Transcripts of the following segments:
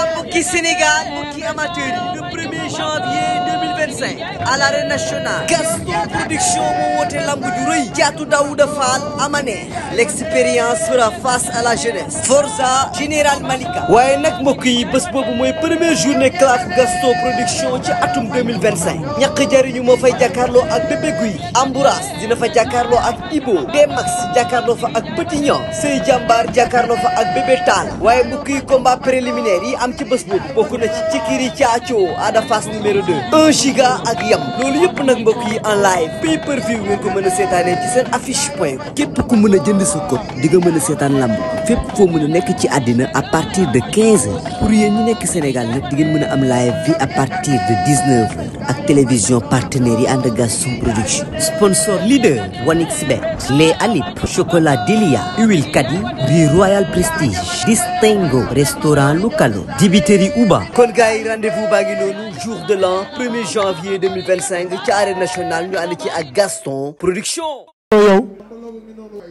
mbokki Sénégal mbokki amateur yi le 1er janvier 2025 à l'arène nationale Gaston Productions moo woote lamb ju rëy Caatu Daouda Fall Amané l'expérience fera face à la jeunesse Forza Général Malika waaye nag mbokk yi bés boobu mooy première journée claf Gaston Production ci atum 2025 ñaq jariñu moo fay jàkkaarloo ak Bébé Guy Ambouras dina fa jàkkaarloo ak Ibo Demax jàkkaarloo fa ak Petit Niang Seye diambar jàkkaarloo fa ak BB TALLA waaye mbokk yi combat préliminaire yi am ci bés boobu bokk na ci Cikiri Thiacho Ada Fass numéro 2 1 giga ak yam loolu yëpp nag mbokk yi en live pay per view ngeen ko mën a seetaanee ci seen affiche point com képp ku mën a jënd sa code di nga mën a seetaan lamb fépp foo mën a nekk ci àddina à partir de 15 heures pour yéen ñi nekk Sénégal nag di ngeen mën a am live bi à partir de 19 heures ak télévision partenaires yi ànd ak Gaston Production sponsor leader 1xBet lait Alip chocolat Delia huile Kadi riz Royal Prestige Distingo restaurant Lucalo dibiteri Uba kon gars yi rendez-vous baa ngi noonu jour de l'an 1er janvier 2025 ci arène nationale ñu ànd ci ak Gaston Production. yow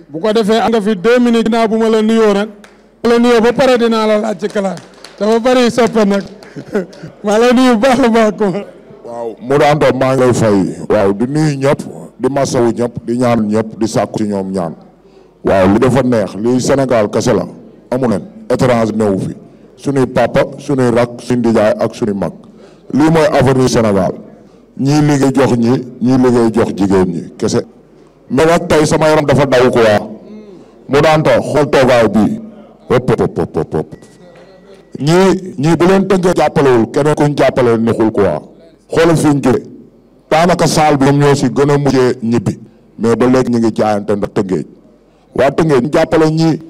bu ko defee am nga fi 2 minutes ginnaaw bu ma la nuyoo nag ma la nuyoo ba pare dinaa la laaj ci kalaat dafa bari soppe nag maa la nuyu baax a baax ko waaw mu daan doon maa ngi lay fay waaw di nuyu ñëpp di masawu ñëpp di ñaan ñëpp di sàkku ci ñoom ñaan waaw li dafa neex lii Sénégal kese la amu nen étranger newu fi suñuy papa suñuy rak suñu ndijaay ak suñuy mag lii mooy avenir Sénégal ñii liggéey jox ñii liggéey jox jigéen ñi kese mais nag tey sama yaram dafa daw ko waa mu daan ta xool toogaay bii hop ñii bu leen tënkee jàppalewul keneen kuñ jàppale neexul ko waa xoolal fi ñu jóge daanaka saal bi ñoom ñoo si gën a mujjee ñibbi mais ba léegi ñu ngi jaayante ndax tëngeej waa tëngeej ñu jàppale ñii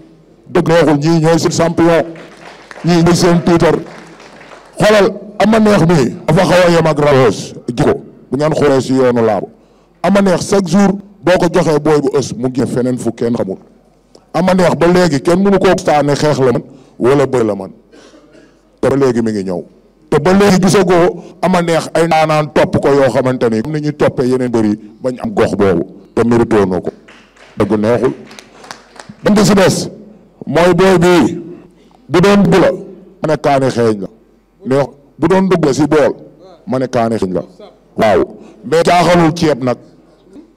dëgg neexul ñii ñooy seen champion ñii ñooy seen tiitar xoolal ama neex mi dafa xaw a yem ak Rose jiko bu ngeen xoolee si yoonu laabu ama neex chaque jour boo ko joxee booy bu ës mu génn feneen fu kenn xamul ama neex ba léegi kenn mënu koo staane xeex la man wala bëri la man te ba léegi mi ngi ñëw te ba léegi gisagoo ama neex ay naanaan topp ko yoo xamante ni comme ni ñuy toppee yeneen bëri bañ am gox boobu te mérito na ko dëgg neexul ban di si des mooy booy bii bu doon dugg la ma ne kaani xeeñ la neex bu doon dugg la si bool ma ne kaani xeeñ la waaw mais jaaxalul ceeb nag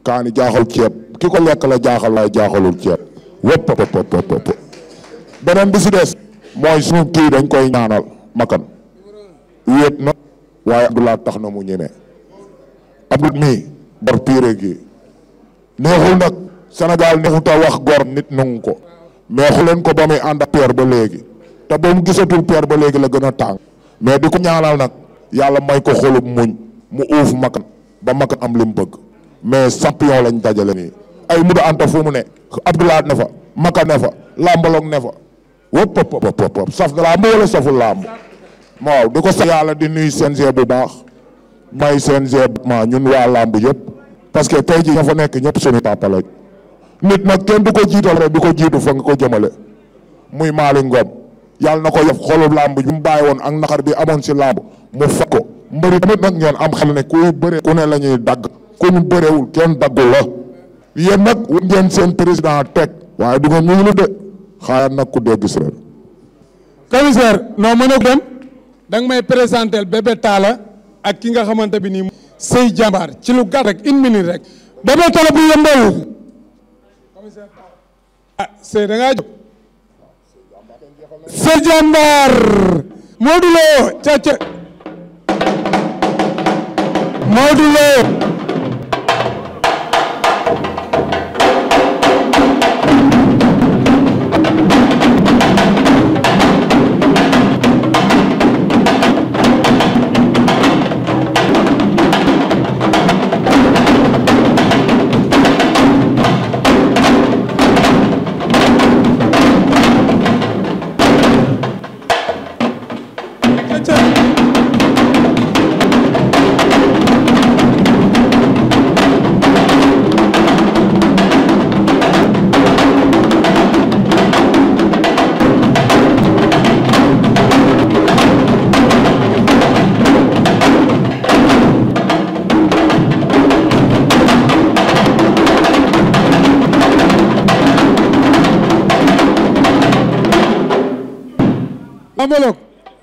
kaani jaaxal ceeb ki ko lekk la jaaxal waaye jaaxalul ceeb wëpp beneen bi si des mooy suñu kii dañ koy ñaanal makan wéet na waaye Abdoulaye tax na mu ñeme Abdou mii bor piire gi neexul nag Sénégal neexul ta wax gor nit nangu ko mais xuleen ko ba muy ànd ak Pierre ba léegi te ba mu gisatul Pierre ba léegi la gën a tàng mais di ko ñaanal nag yàlla may ko xolub muñ mu uuf makan ba makan am li mu bëgg mais champion lañ dajale nii ay muda anta fu mu ne Abdoulaye ne fa makan ne fa lambaloog ne fa wëpp saf da lamb wala saful lamb waaw di ko sax yàlla di nuyu CNG bu baax may CNG ma ñun waa lamb yëpp parce que tey ji ña fa nekk ñëpp suñu papa lañ nit nag kenn du ko jiital rek du ko jiitu fa nga ko jëmale muy Malick Ngom yàlla na ko def xolub lamb bi mu bàyyi woon ak naqar bi amoon si lamb mu fekk ko mbëri tamit nag ngeen am xel ne kuy bëre ku ne la ñuy dagg ku ñu bërewul kenn daggul la yéen nag wut ngeen seen président teg waaye du ngeen ñu lu de xaaral nag ku dégg si ren commissaire non mën a dem da nga may présenter BB TALLA ak ki nga xamante bi nii Seye diambar ci lu gàtt rek 1 minute rek BB TALLA bu yëmbal ah Seye da ngaa jóg Seye diambar Modou Lo caca Modou Lo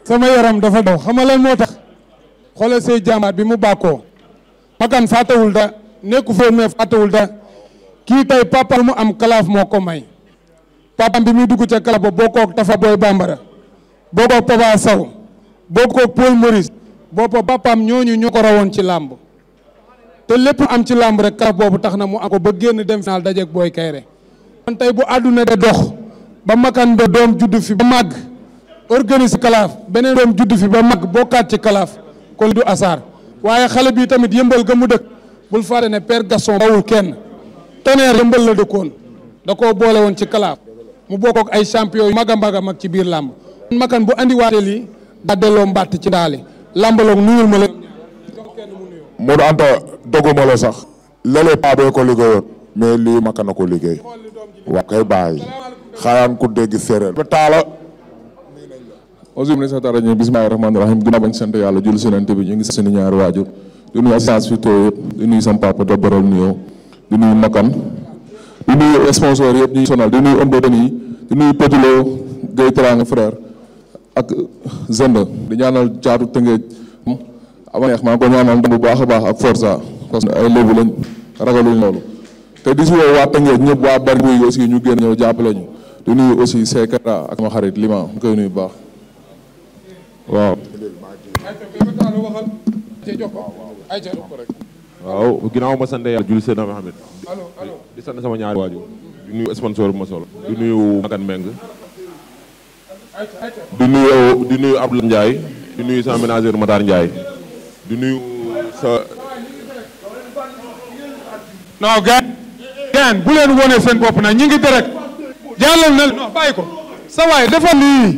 sama yaram dafa daw xam nga lan moo tax xoolal Seye jàmbaar bi mu bàkkoo makan fàttewul da nekku fee mais fàttewul da kii tey papa mu am kalaaf moo ko may papam bi muy dugg ca kalaaf ba bokkoog Tafa Boy Bambara bokkoog Papa Sow bokkoog Paul Maurice boppa papam ñooñu ñoo ko rawoon ci làmb te lépp am ci làmb rek kalaaf boobu tax na mu am ko ba génn dem final dajeeg Boy Kayre kon tey bu àdduna de dox ba makan ba doom juddu fi ba màgg organise kalaaf beneen doom juddu fi ba màgg bokkaat ci kalaaf kon du asaar waaye xale bi tamit yëmbal ga mu dëkk bul fàtte ne père Gaston bawul kenn Tonnerre yëmbal la dëkkoon da koo boole woon ci kalaaf mu bokk ak ay champion yu mag a mag a mag ci biir làmb makan bu andiwaatee lii daa delloo mbàtt ci ndaali làmbaloog nuyul ma la Modou Anta doguma la sax lële paa bee ko liggéeyoon mais lii makan na ko liggéey waa kay bàyyi xaayaan ku dégg séeréer ba taala auzu billaahi mina shaytaani rajiim bismillaahi rahmaani rahiim ginnaaw bañ sant yàlla julli si Yonent bi ñu ngi seen ñaari waajur di nuyu assistance fi too yëpp di nuyu sama papa da boral nuyoo di nuyu makan di nuyu sponsor yëpp ñuy sonal di nuyu ëmb yi di nuyu Petilo Gueye Teranga frère ak Zenda di ñaanal caatu Tëngéej ama neex maa ngi ko ñaanal bu baax a baax ak Forza parce que ay lébu lañ ragaluñ loolu te di si woo waa Tëngéej ñëpp waa bari buy aussi ñu génn ñëw jàppale ñu di nuyu aussi Sekara ak ma xarit Lima ñu koy nuyu baax waaw. waaw ginnaaw ma sant yàlla julli seen Muhammad di sant sama ñaari waajur di nuyu sponsor bu ma solo di nuyu Makan Mbengue di nuyu Abdoulaye Ndiaye di nuyu sama ménageur Matar Ndiaye di nuyu sa non gaan bu leen wone seen bopp na ñi ngi direct jàllal na non bàyyi ko sa waay dafa lii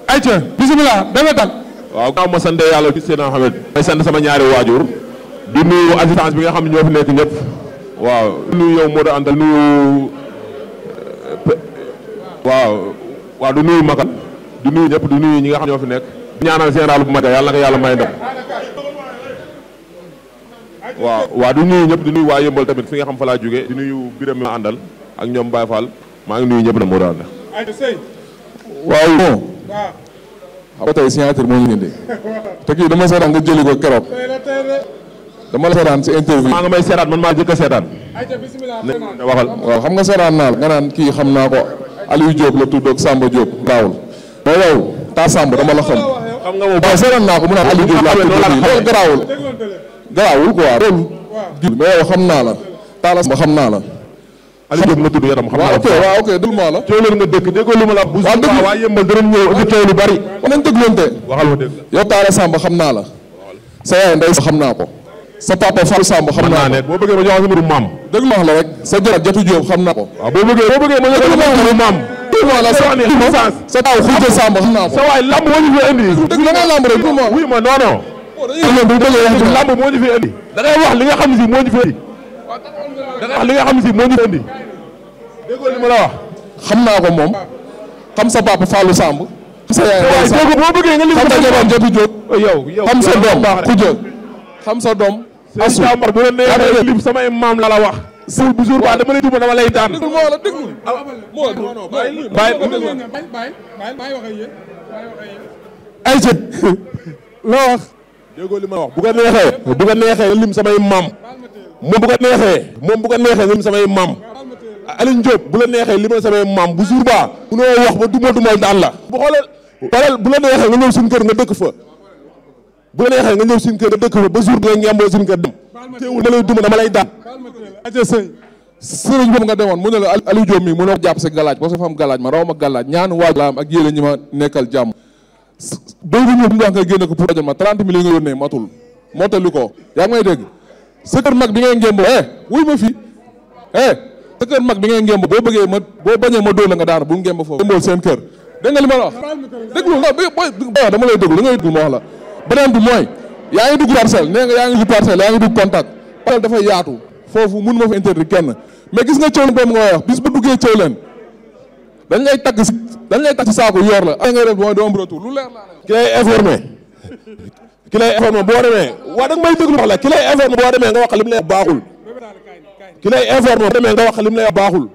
ayca bismillah dama dal waaw ginnaaw ma sant yàlla julli seen Muhammad may sant sama ñaari waajur di nuyu assistance bi nga xam ne ñoo fi nekk ñëpp waaw di nuyu yow Modou Anta nuyu waaw di nuyu Makan di nuyu ñëpp di nuyu ñi nga xam ñoo fi nekk ñaanal général bu Mata yàlla na ko yàlla may ndam waaw di nuyu ñëpp di nuyu waa Yëmbal tamit fi nga xam fa laa jóge di nuyu Biram mi ma àndal ak ñoom Baye Fall maa ngi nuyu ñëpp na Modou Anta waaw bon xam nga tey signature moo ñu indi te kii dama seetaan nga jëli ko keroog dama la seetaan si interview maa nga may seetaan man maa jëkk a seetaan waxal waaw xam nga seetaan naa la nga naan kii xam naa ko Aliou Diop la tudd ak Samba Diop gaawul mais yow taa Samba dama la xam nga moom waaw seetaan naa ko mu naan Aliou Diop la tudd loolu garaawul quoi loolu mais yow xam naa la taala Samba xam naa la Aliou Diop nga tudd yaram xam naa waaw ok déglu maa la coow leen nga dëkk déggoo lu ma la bu waa Yëmbal danañ ñëw indi coow lu bari wax nañ dégloonte waxal ma dégg yow taala Samba xam naa la sa yaay ndey xam naa ko sa papa Fall Samba xam naa ko boo bëggee ma jox sa numéro maam déglu ma wax la rek sa jërat Jatu Diop xam naa ko waaw boo bëggee ma jox sa numéro maam sa taw Khoudia Samba xam naa ko sa waay lamb moo ñu fi indi dégg la nga lamb rek du ma wuy ma non non lamb moo ñu fi indi da ngay wax li nga xam si moo ñu fi indi da ngay wax li nga xam si moo ñu fi indi déggoo li ma la wax xam naa ko moom xam sa papa Fallou Samb sa yaay Samb boo bëggee nga xam sa jabar Jatu Diop yow xam sa doom Khoudia xam sa doom asu jàmbar bu la neexee lim samay maam la la wax suul bu jour ba dama lay duma dama lay daan déglu moo la déglu ayca loo wax déggoo li ma wax bu ko neexee lim samay maam moom bu ko neexee lim samay maam Aliou Diop bu la neexee limal samay maam bu jour ba munoo wax ba dumal daan la bu xoolee parel bu la neexee nga ñëw suñu kër nga dëkk fa bu la neexee nga ñëw suñu kër nga dëkk fa ba jour bi nga ngemboo suñu kër dem teewul ma lay duma dama lay daan sëriñ boobu nga demoon mu ne la Aliou Diop mi mënoo jàpp si galaaj parce que fa am galaaj ma raw ma galaaj ñaan waaj la am ak yéene ñi ma nekkal jàmm béy bu ñëw bu mu wax nga génne ko pour rajo ma 30 000 nga yónnee matul mottali ko yaa ngi may dégg sa kër mag bi ngay ngémbo wuy ma fi sa kër mag bi ngay ngémbo boo bëggee ma boo bañee ma dóor la nga daanu bul ngémbo foofu ngémbool seen kër dégg nga li ma la wax déglu nga dama lay déglu li ngay déglu ma wax la beneen bi mooy yaa ngi dugg parcelle nee nga yaa ngi dugg parcelle yaa ngi dugg contact parcelle dafay yaatu foofu mun ma fa interdit kenn mais gis nga coow leen boobu nga wax bis bu duggee coow leen dañ lay tagg si saako yor la ay ngay def mooy doo am retour lu leer laa ki lay informé boo demee waa da nga may déglu wax la ki lay informé boo demee nga wax lim lay baaxul ki lay informé boo demee nga wax lim lay baaxul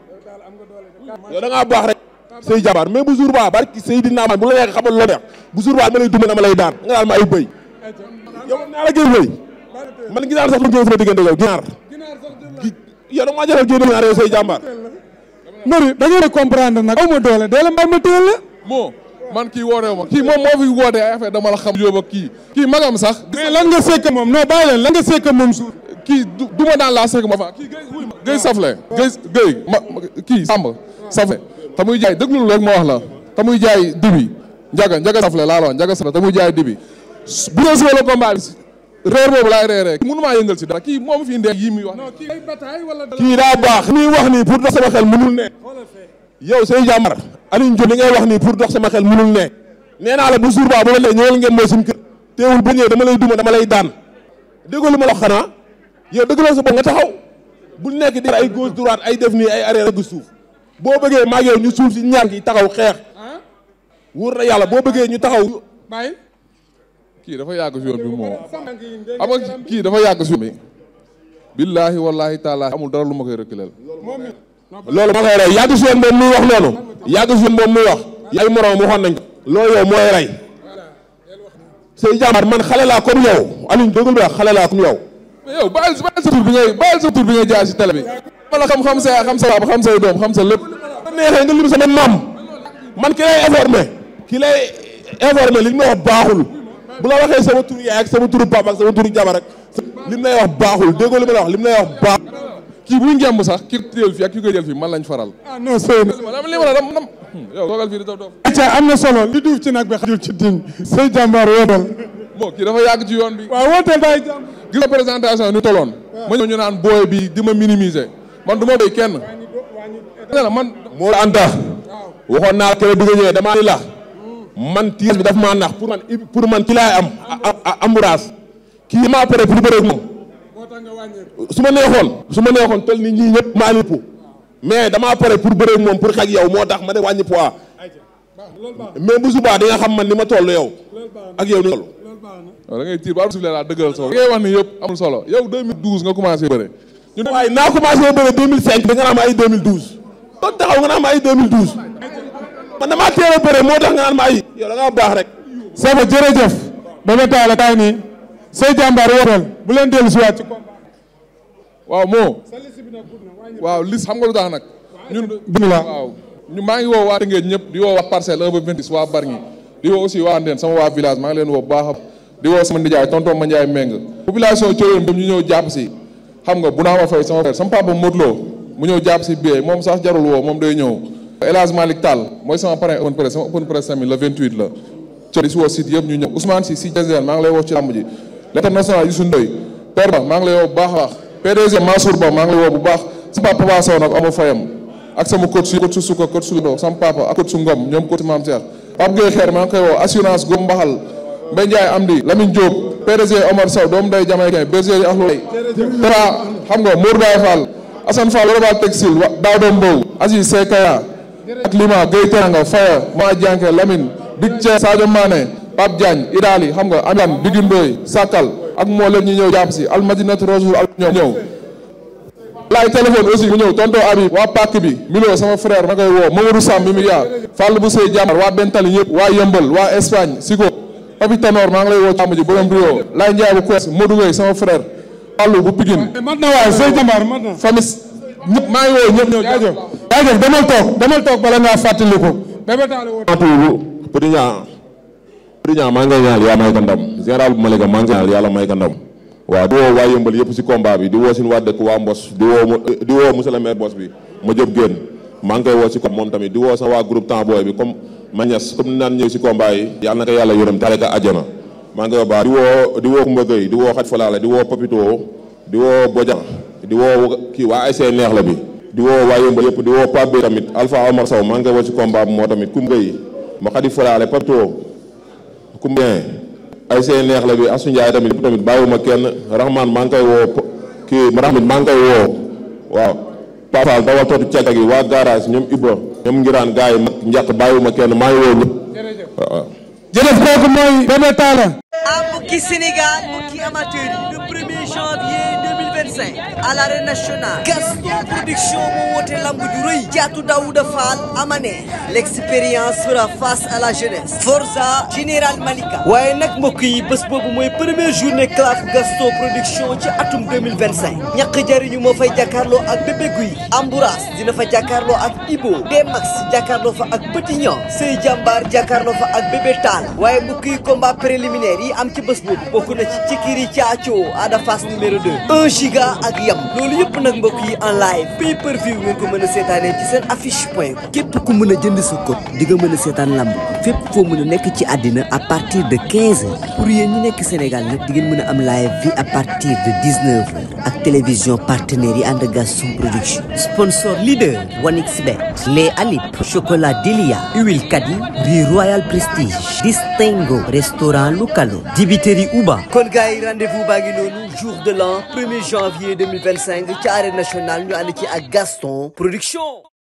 yow da ngaa baax rek Seye jàmbaar mais bu jour ba barki Seydina man bu la neex xamal loo neex bu jour ba ma lay duma dama lay daan nga daal ma ay bëy yow naa la génn bëy man ginaar sax lu génn sama diggante yow ginaar yow dama jaral génn ginaar yow Seye jàmbaar Nori da ngeen a comprendre nag aw ma doole mbay ma téel la moo man kii wootewu ma kii moom moo fi wootee ay affaire dama la xam yóbbu ak kii magam sax mais lan nga sekk moom non bàyyi leen lan nga sekk moom suur kii du ma daan laa sekk ma fa kii gëy safle gëy kii sàmb safle te muy jaay dëglu rek ma wax la te muy jaay dibi njaga safle laa la wax njaga safle te muy jaay dibi bu dee si wala combat bi reer boobu laay reeree mënu maa yëngal si dara kii moom fi ndee yii muy wax kii daa baax muy wax nii pour dox sama xel mënul ne yow Seye jàmbaar Aliou Diop li ngay wax nii pour dox sama xel mënul ne nee naa la bu jour ba bu la nee ñëwal ngeen mooy suñu kër teewul ba ñëwee dama lay duma dama lay daan déggoo li ma la wax xanaa yow dëggaloo sa bopp nga taxaw bu nekk di ay gauche droite ay def nii ay arrière ak suuf boo bëggee maag yow ñu suuf si ñaar ki taxaw xeex wóor na yàlla boo bëggee ñu taxaw bàyyi kii dafa yàgg si yoon bi moom xam nga kii dafa yàgg si yoon bi billaahi wallaahi taala amul dara lu ma koy rëkkaleel loolu ma koy rey yàgg si yoon moom muy wax loolu yàgg si yoon moom muy wax ay morom waxoon nañ ko loolu yow mooy rey Seye jàmbaar man xale laa comme yow Aliou dégul ba xale laa comme yow yow bàyyil sa tur bi ngay jaay si télé bi ma la xam sa baab xam say doom xam sa lépp neexee nga lim sama maam man ki lay informé li ma wax baaxul bu la waxee sama turu yaay ak sama turu papa ak sama turu jabar rek lim lay wax baaxul déggoo li ma la wax lim lay wax baaxul kii buy ngemb sax ki jël fii ak ki koy jël fii man lañ faral non Seye li ma la dam yow toogal fii di dof acca am na solo li duuf ci nag bi xajul ci din Seye jàmbaar wootal moo kii dafa yàgg ci yoon bi waaw wootal daay jàmm gis nga présentation ni toloon ma ñëw ñu naan booy bi di ma minimiser man du ma béy kenn man moo la anta waxoon naa la keroog bi nga ñëwee damaa ni la man tiis bi daf maa nax pour man ki laay am ambourage kii maa pare pour bëre ak moom su ma neexoon tol ni ñii ñëpp maa lépp mais damaa pare pour bëre ak moom pour xaj yow moo tax ma de wàññi poids mais bu subaa di nga xam man ni ma toll yow ak yow ni toll da ngay tiir ba am sifle laa dëggal solo ngay wax ni yëpp amul solo yow 2012 nga commencé bëre ñun waaye naa commencé bëre 2005 da nga naan ma ay 2012 doon taxaw nga naan ma ay 2012 man damaa teel a bëre moo tax nga naan ma ay yow da ngaa baax rek Saba jërëjëf BB TALLA kaay nii Seye jàmbaar wootal bu leen dellu si waat ci combat waaw moo waaw lis xam nga lu tax nag ñun waaw ñu maa ngi woo waa Tëngéej ñëpp di woo waa Parcelles 1 ba 26 waa Bargny di woo aussi waa Ndeen sama waa village maa ngi leen woo bu baax di woo sama nijaay tonton ma Ndiaye Mbengue population Thiologne ñu ñëw jàpp si xam nga bu naa ma fay sama frère sama papa Modou Lo mu ñëw jàpp si biir moom sax jarul woo moom day ñëw El Hadj Malick Tall mooy sama parrain open press sama open press tamit le 28 la di si woo site yëpp ñu ñëw Ousmane si Diazène maa ngi lay woo ci làmb ji l'international Youssou Ndoye Père Ba maa ngi lay woo bu baax a baax PDG Mansour Ba maa ngi lay woo bu baax sama papa Papa Sow nag amu fayam ak sama coach su Suka coach su Lo sama papa ak coach su Ngom ñoom coach Mame Cheikh Pape Gueye Xeer maa ngi koy woo assurance Gom Mbaxal Mbaye Ndiaye Amdi Lamine Diop PDG Omar Sow doomu day Jamaïcain bergerie yi ak loolu Tara xam nga Mour Baye Fall Assane Fall Global Textile Daouda Mbow Aziz Sekaya ak Lima Gueye Teranga Faya Ma Dianke Lamine Big Thie Sadio Mané Pape Diagne Idali xam nga Amiane Bigin Boy Sakal ak moo leen ñu ñëw jàpp si Almadinat Rojoul al ñëw laay téléphone aussi mu ñëw tonton Habib waa Pàkk bi Milo sama frère ma koy woo Mamadou Sam mi yaa Fall bu Sey Jàmbar waa Bentali ñëpp waa Yëmbal waa Espagne Siko Papi Tanor maa ngi lay woo jàmm ji borom Rio Laye Ndiaye bu Kouès Modou Gueye sama frère Fallou bu Pikine mat na waay Sey Jàmbar mat na famis ñëpp maa ngi woo ñëpp ñëw jaajëf demal toog bala ngaa fàttali ko BB TALLA woo Président maa ngi lay ñaanal yaa may ko ndam général bu Malika maa ngi ñaanal yàlla may ko ndam waaw di woo waa Yëmbal yëpp si combat bi di woo suñu waa dëkk waa Mbos di woo monsieur le maire Bos bi ma jëb génn maa ngi koy woo si comme moom tamit di woo sa waa groupe temps booy bi comme Magnas comme ni naan ñëw si combat yi yàlla na ko yàlla yërëm tale ko àjjana maa ngi koy baax di woo Kumba Gueye di woo Xaj Falaale di woo Papito di woo Bodian di woo kii waa ASC neex la bi di woo waa Yëmbal yëpp di woo Pape Bey tamit Alpha Omar Sow maa ngi koy woo si combat bi moo tamit Kumba Gueye ma Xadi Falaale Papito Kumba ay seen neex la bi Assou Ndiaye tamit bàyyiwuma kenn Rahman maa ngi koy woo kii Rahman maa ngi koy woo waaw Pafal dawal tootu cegga gi waa garage ñoom Ibra ñoom ngiraan gars yi mag njàq bàyyiwuma kenn maa ngi woo ñëpp waaw jërëjëf kooku mooy BB TALLA mbokki Sénégal mbokki amateur yi le 1er janvier 2025 à l'arène nationale. Gaston Production moo woote lamb ju rëy Thiatou Daouda Fall Amané. L'expérience fera face à la jeunesse. Forza Général Malika. waaye nag mbokk yi bés boobu mooy première journée claf Gaston Production ci atum 2025. ñàkk jariñu moo fay jàkkaarloo ak bébé guy. Ambouras dina fa jàkkaarloo ak Ibo. Demax jàkkaarloo fa ak Petit Niang. Seye diambar jàkkaarloo fa ak BB TALLA. waaye mbokk yi combat préliminaire yi am ci bés boobu bokk na ci Cikiri Thiacho Ada Fass numéro 2. 1 giga ak yam loolu yëpp nag mbokk yi en live pay per view ngeen ko mën a seetaanee ci seen affiche.com. képp ku mën a jënd sa code di nga mën a seetaan lamb fépp foo mën a nekk ci àddina à partir de 15h. pour yéen ñi nekk Sénégal nag di ngeen mën a am live bi à partir de 19h ak télévision partenaires yi ànd ak Gaston Production. sponsor leader 1xBet. lait Alip. chocolat Delia. huile Kadi. riz Royal Prestige. Distingo. restaurant Lucalo. dibiteri Uba. kon gars yi rendez-vous baa ngi noonu jour de l'an 1er janvier 2025 ci arène nationale ñu ànd ci ak Gaston Production.